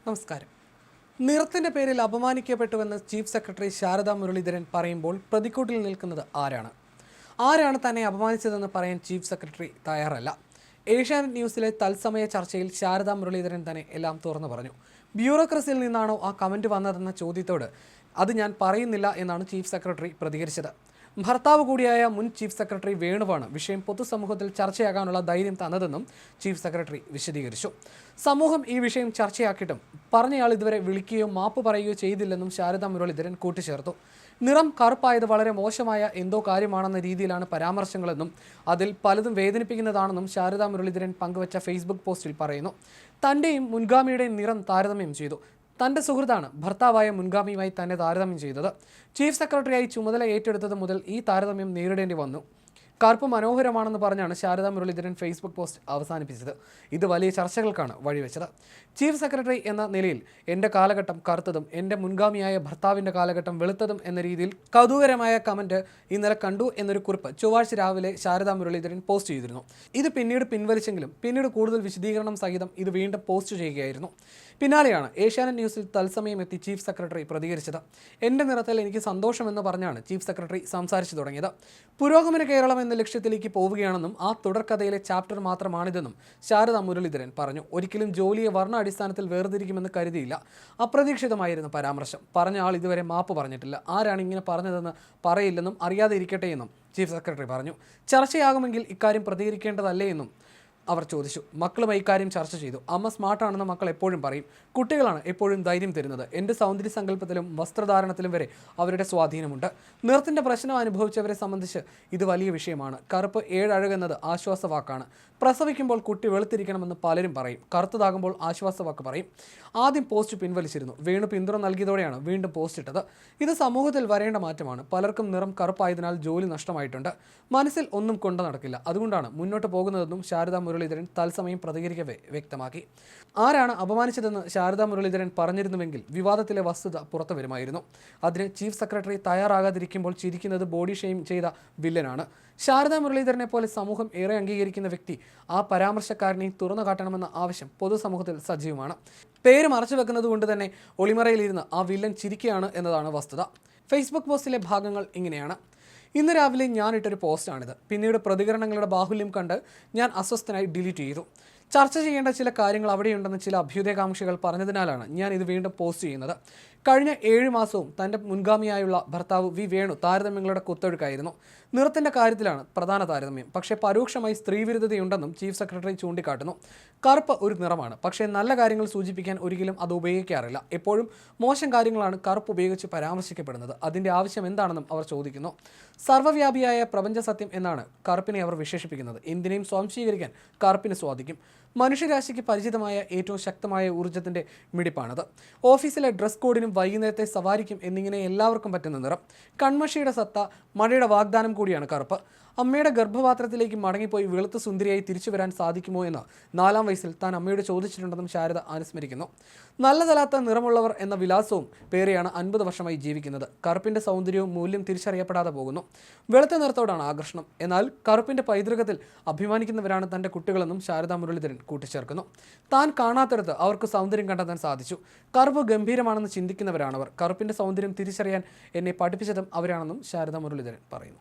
നമസ്കാരം. നിറത്തിന്റെ പേരിൽ അപമാനിക്കപ്പെട്ടുവെന്ന് chief secretary Saradha Muraleedharan പറയുമ്പോൾ പ്രതിക്കൂട്ടിൽ നിൽക്കുന്നത് ആരാണ് തന്നെ അപമാനിച്ചതെന്ന് പറയാൻ ചീഫ് സെക്രട്ടറി തയ്യാറല്ല. ഏഷ്യാനെറ്റ് ന്യൂസിലെ തത്സമയ ചർച്ചയിൽ ശാരദാ മുരളീധരൻ തന്നെ എല്ലാം തുറന്നു പറഞ്ഞു. ബ്യൂറോക്രസിയിൽ നിന്നാണോ ആ കമന്റ് വന്നതെന്ന ചോദ്യത്തോട് അത് ഞാൻ പറയുന്നില്ല എന്നാണ് ചീഫ് സെക്രട്ടറി പ്രതികരിച്ചത്. ഭർത്താവ് കൂടിയായ മുൻ ചീഫ് സെക്രട്ടറി വേണുവാണ് വിഷയം പൊതുസമൂഹത്തിൽ ചർച്ചയാകാനുള്ള ധൈര്യം തന്നതെന്നും ചീഫ് സെക്രട്ടറി വിശദീകരിച്ചു. സമൂഹം ഈ വിഷയം ചർച്ചയാക്കിയിട്ടും പറഞ്ഞയാൾ ഇതുവരെ വിളിക്കുകയോ മാപ്പ് പറയുകയോ ചെയ്തില്ലെന്നും ശാരദാ മുരളീധരൻ കൂട്ടിച്ചേർത്തു. നിറം കറുപ്പായത് വളരെ മോശമായ എന്തോ കാര്യമാണെന്ന രീതിയിലാണ് പരാമർശങ്ങളെന്നും അതിൽ പലതും വേദനിപ്പിക്കുന്നതാണെന്നും ശാരദാ മുരളീധരൻ പങ്കുവച്ച ഫേസ്ബുക്ക് പോസ്റ്റിൽ പറയുന്നു. തൻ്റെയും മുൻഗാമിയുടെയും നിറം താരതമ്യം ചെയ്തു. തൻ്റെ സുഹൃത്താണ് ഭർത്താവായ മുൻഗാമിയുമായി തന്നെ താരതമ്യം ചെയ്തത്. ചീഫ് സെക്രട്ടറിയായി ചുമതല ഏറ്റെടുത്തത് മുതൽ ഈ താരതമ്യം നേരിടേണ്ടി വന്നു. കറുപ്പ് മനോഹരമാണെന്ന് പറഞ്ഞാണ് ശാരദാ മുരളീധരൻ ഫേസ്ബുക്ക് പോസ്റ്റ് അവസാനിപ്പിച്ചത്. ഇത് വലിയ ചർച്ചകൾക്കാണ് വഴിവെച്ചത്. ചീഫ് സെക്രട്ടറി എന്ന നിലയിൽ എൻ്റെ കാലഘട്ടം കറുത്തതും എൻ്റെ മുൻഗാമിയായ ഭർത്താവിൻ്റെ കാലഘട്ടം വെളുത്തതും എന്ന രീതിയിൽ കൗതുകരമായ കമൻറ്റ് ഇന്നലെ കണ്ടു എന്നൊരു കുറിപ്പ് ചൊവ്വാഴ്ച രാവിലെ ശാരദാ മുരളീധരൻ പോസ്റ്റ് ചെയ്തിരുന്നു. ഇത് പിന്നീട് പിൻവലിച്ചെങ്കിലും പിന്നീട് കൂടുതൽ വിശദീകരണം സഹിതം ഇത് വീണ്ടും പോസ്റ്റ് ചെയ്യുകയായിരുന്നു. പിന്നാലെയാണ് ഏഷ്യാനെറ്റ് ന്യൂസിൽ തത്സമയം എത്തി ചീഫ് സെക്രട്ടറി പ്രതികരിച്ചത്. എൻ്റെ നിറത്തിൽ എനിക്ക് സന്തോഷമെന്ന് പറഞ്ഞാണ് ചീഫ് സെക്രട്ടറി സംസാരിച്ചു തുടങ്ങിയത്. പുരോഗമന കേരളം എന്ന ലക്ഷ്യത്തിലേക്ക് പോവുകയാണെന്നും ആ തുടർക്കഥയിലെ ചാപ്റ്റർ മാത്രമാണിതെന്നും ശാരദാ മുരളീധരൻ പറഞ്ഞു. ഒരിക്കലും ജോലിയെ വർണ്ണ അടിസ്ഥാനത്തിൽ വേർതിരിക്കുമെന്ന് കരുതിയില്ല. അപ്രതീക്ഷിതമായിരുന്നു പരാമർശം. പറഞ്ഞ ആൾ ഇതുവരെ മാപ്പ് പറഞ്ഞിട്ടില്ല. ആരാണ് ഇങ്ങനെ പറഞ്ഞതെന്ന് പറയില്ലെന്നും അറിയാതെ ഇരിക്കട്ടെ എന്നും ചീഫ് സെക്രട്ടറി പറഞ്ഞു. ചർച്ചയാകുമെങ്കിൽ ഇക്കാര്യം പ്രതികരിക്കേണ്ടതല്ലേ എന്നും അവർ ചോദിച്ചു. മക്കളുമായി ഇക്കാര്യം ചർച്ച ചെയ്തു. അമ്മ സ്മാർട്ടാണെന്ന് മക്കൾ എപ്പോഴും പറയും. കുട്ടികളാണ് എപ്പോഴും ധൈര്യം തരുന്നത്. എൻ്റെ സൗന്ദര്യ സങ്കല്പത്തിലും വസ്ത്രധാരണത്തിലും വരെ അവരുടെ സ്വാധീനമുണ്ട്. നിറത്തിൻ്റെ പ്രശ്നം അനുഭവിച്ചവരെ സംബന്ധിച്ച് ഇത് വലിയ വിഷയമാണ്. കറുപ്പ് 7 അഴകെന്നത് ആശ്വാസവാക്കാണ്. പ്രസവിക്കുമ്പോൾ കുട്ടി വെളുത്തിരിക്കണമെന്ന് പലരും പറയും. കറുത്തതാകുമ്പോൾ ആശ്വാസവാക്ക് പറയും. ആദ്യം പോസ്റ്റ് പിൻവലിച്ചിരുന്നു. വേണു പിന്തുണ നൽകിയതോടെയാണ് വീണ്ടും പോസ്റ്റ് ഇട്ടത്. ഇത് സമൂഹത്തിൽ വരേണ്ട മാറ്റമാണ്. പലർക്കും നിറം കറുപ്പായതിനാൽ ജോലി നഷ്ടമായിട്ടുണ്ട്. മനസ്സിൽ ഒന്നും കൊണ്ടു നടക്കില്ല. അതുകൊണ്ടാണ് മുന്നോട്ട് പോകുന്നതെന്നും ശാരദാ മുരളീധരൻ തത്സമയം പ്രതികരിക്കവേ വ്യക്തമാക്കി. ആരാണ് അപമാനിച്ചതെന്ന് ശാരദാ മുരളീധരൻ പറഞ്ഞിരുന്നുവെങ്കിൽ വിവാദത്തിലെ വസ്തുത പുറത്തു വരുമായിരുന്നു. അതിന് ചീഫ് സെക്രട്ടറി തയ്യാറാകാതിരിക്കുമ്പോൾ ചിരിക്കുന്നത് ബോഡി ഷെയിം ചെയ്ത വില്ലനാണ്. ശാരദാ മുരളീധരനെ പോലെ സമൂഹം ഏറെ അംഗീകരിക്കുന്ന വ്യക്തി ആ പരാമർശക്കാരനെ തുറന്നു കാട്ടണമെന്ന ആവശ്യം പൊതുസമൂഹത്തിൽ സജീവമാണ്. പേര് മറച്ചു വെക്കുന്നത് കൊണ്ട് തന്നെ ഒളിമറയിലിരുന്ന് ആ വില്ലൻ ചിരിക്കുകയാണ് എന്നതാണ് വസ്തുത. ഫേസ്ബുക്ക് പോസ്റ്റിലെ ഭാഗങ്ങൾ ഇങ്ങനെയാണ്. ഇന്ന് രാവിലെ ഞാൻ ഇട്ടൊരു പോസ്റ്റാണിത്. പിന്നീട് പ്രതികരണങ്ങളുടെ ബാഹുല്യം കണ്ട് ഞാൻ അസ്വസ്ഥനായി ഡിലീറ്റ് ചെയ്തു. ചർച്ച ചെയ്യേണ്ട ചില കാര്യങ്ങൾ അവിടെയുണ്ടെന്ന് ചില അഭ്യുദയകാംക്ഷികൾ പറഞ്ഞതിനാലാണ് ഞാൻ ഇത് വീണ്ടും പോസ്റ്റ് ചെയ്യുന്നത്. കഴിഞ്ഞ 7 മാസവും തൻ്റെ മുൻഗാമിയായുള്ള ഭർത്താവ് വേണു താരതമ്യങ്ങളുടെ കുത്തൊഴുക്കായിരുന്നു. നിറത്തിൻ്റെ കാര്യത്തിലാണ് പ്രധാന താരതമ്യം. പക്ഷേ പരോക്ഷമായി സ്ത്രീവിരുദ്ധതയുണ്ടെന്നും ചീഫ് സെക്രട്ടറി ചൂണ്ടിക്കാട്ടുന്നു. കറുപ്പ് ഒരു നിറമാണ്. പക്ഷേ നല്ല കാര്യങ്ങൾ സൂചിപ്പിക്കാൻ ഒരിക്കലും അത് ഉപയോഗിക്കാറില്ല. എപ്പോഴും മോശം കാര്യങ്ങളാണ് കറുപ്പ് ഉപയോഗിച്ച് പരാമർശിക്കപ്പെടുന്നത്. അതിൻ്റെ ആവശ്യം എന്താണെന്നും അവർ ചോദിക്കുന്നു. സർവ്വവ്യാപിയായ പ്രപഞ്ച സത്യം എന്നാണ് കറുപ്പിനെ അവർ വിശേഷിപ്പിക്കുന്നത്. എന്തിനേയും സ്വാംശീകരിക്കാൻ കറുപ്പിന് സ്വാധിക്കും. മനുഷ്യരാശിക്ക് പരിചിതമായ ഏറ്റവും ശക്തമായ ഊർജ്ജത്തിൻ്റെ മിടിപ്പാണത്. ഓഫീസിലെ ഡ്രസ് കോഡിനും വൈകുന്നേരത്തെ സവാരിക്കും എന്നിങ്ങനെ എല്ലാവർക്കും പറ്റുന്ന നിറം. കൺമഷിയുടെ സത്ത, മഴയുടെ വാഗ്ദാനം കൂടിയാണ് കറുപ്പ്. അമ്മയുടെ ഗർഭപാത്രത്തിലേക്ക് മടങ്ങിപ്പോയി വെളുത്ത സുന്ദരിയായി തിരിച്ചു വരാൻ സാധിക്കുമോ എന്ന് 4-ാം വയസ്സിൽ താൻ അമ്മയോട് ചോദിച്ചിട്ടുണ്ടെന്നും ശാരദ അനുസ്മരിക്കുന്നു. നല്ലതല്ലാത്ത നിറമുള്ളവർ എന്ന വിലാസവും പേരെയാണ് 50 വർഷമായി ജീവിക്കുന്നത്. കറുപ്പിൻ്റെ സൗന്ദര്യവും മൂല്യം തിരിച്ചറിയപ്പെടാതെ പോകുന്നു. വെളുത്ത നിറത്തോടാണ് ആകർഷണം. എന്നാൽ കറുപ്പിൻ്റെ പൈതൃകത്തിൽ അഭിമാനിക്കുന്നവരാണ് തൻ്റെ കുട്ടികളെന്നും ശാരദാ മുരളീധരൻ കൂട്ടിച്ചേർക്കുന്നു. താൻ കാണാത്തിടത്ത് അവർക്ക് സൗന്ദര്യം കണ്ടെത്താൻ സാധിച്ചു. കറുപ്പ് ഗംഭീരമാണെന്ന് ചിന്തിക്കുന്നവരാണവർ. കറുപ്പിൻ്റെ സൗന്ദര്യം തിരിച്ചറിയാൻ എന്നെ പഠിപ്പിച്ചതും അവരാണെന്നും ശാരദാ മുരളീധരൻ പറയുന്നു.